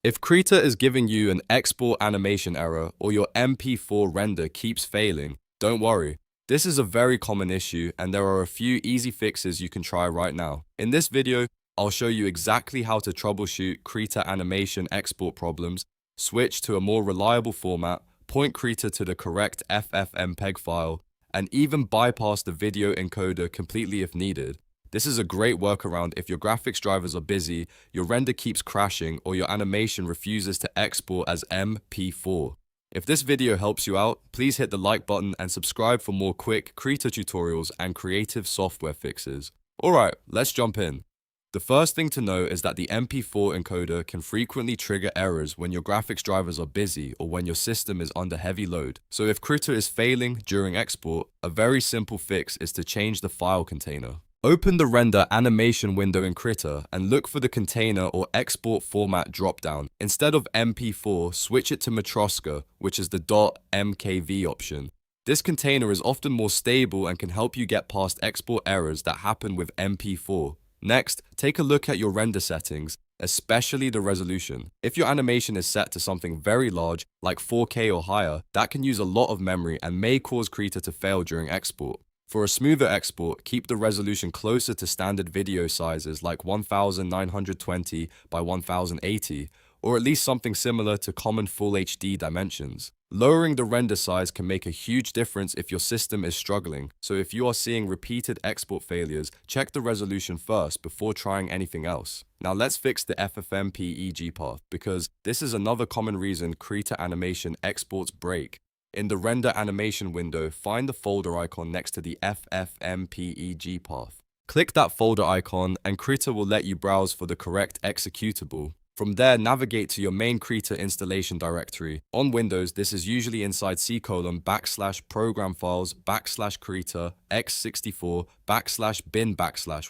If Krita is giving you an export animation error or your MP4 render keeps failing, don't worry. This is a very common issue and there are a few easy fixes you can try right now. In this video, I'll show you exactly how to troubleshoot Krita animation export problems, switch to a more reliable format, point Krita to the correct FFmpeg file, and even bypass the video encoder completely if needed. This is a great workaround if your graphics drivers are busy, your render keeps crashing, or your animation refuses to export as MP4. If this video helps you out, please hit the like button and subscribe for more quick Krita tutorials and creative software fixes. Alright, let's jump in. The first thing to know is that the MP4 encoder can frequently trigger errors when your graphics drivers are busy or when your system is under heavy load. So if Krita is failing during export, a very simple fix is to change the file container. Open the render animation window in Krita and look for the container or export format dropdown. Instead of MP4, switch it to Matroska, which is the .mkv option. This container is often more stable and can help you get past export errors that happen with MP4. Next, take a look at your render settings, especially the resolution. If your animation is set to something very large, like 4K or higher, that can use a lot of memory and may cause Krita to fail during export. For a smoother export, keep the resolution closer to standard video sizes like 1920 by 1080, or at least something similar to common Full HD dimensions. Lowering the render size can make a huge difference if your system is struggling, so if you are seeing repeated export failures, check the resolution first before trying anything else. Now let's fix the FFmpeg path, because this is another common reason Krita animation exports break. In the render animation window, find the folder icon next to the FFmpeg path. Click that folder icon and Krita will let you browse for the correct executable. From there, navigate to your main Krita installation directory. On Windows, this is usually inside /program files /Krita x64 /bin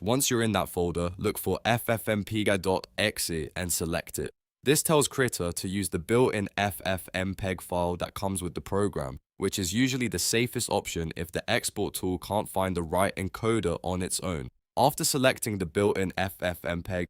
/. Once you're in that folder, look for FFmpeg.exe and select it. This tells Krita to use the built-in FFmpeg file that comes with the program, which is usually the safest option if the export tool can't find the right encoder on its own. After selecting the built-in FFmpeg.exe,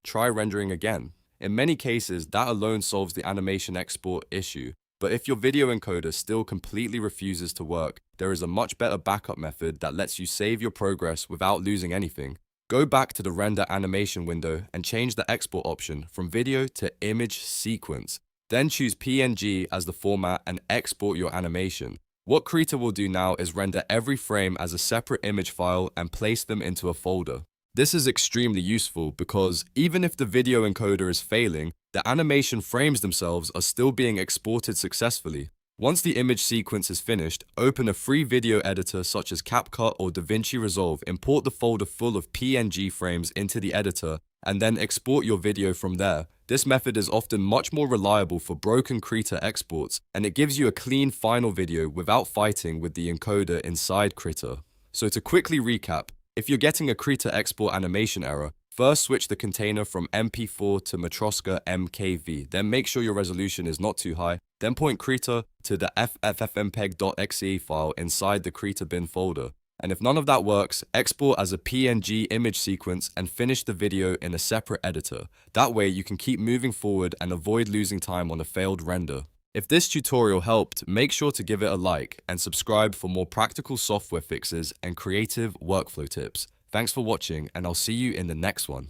try rendering again. In many cases, that alone solves the animation export issue, but if your video encoder still completely refuses to work, there is a much better backup method that lets you save your progress without losing anything. Go back to the render animation window and change the export option from video to image sequence. Then choose PNG as the format and export your animation. What Krita will do now is render every frame as a separate image file and place them into a folder. This is extremely useful because even if the video encoder is failing, the animation frames themselves are still being exported successfully. Once the image sequence is finished, open a free video editor such as CapCut or DaVinci Resolve, import the folder full of PNG frames into the editor, and then export your video from there. This method is often much more reliable for broken Krita exports, and it gives you a clean final video without fighting with the encoder inside Krita. So to quickly recap, if you're getting a Krita export animation error, first switch the container from MP4 to Matroska MKV, then make sure your resolution is not too high, then point Krita to the FFmpeg.exe file inside the Krita bin folder. And if none of that works, export as a PNG image sequence and finish the video in a separate editor. That way you can keep moving forward and avoid losing time on a failed render. If this tutorial helped, make sure to give it a like and subscribe for more practical software fixes and creative workflow tips. Thanks for watching, and I'll see you in the next one.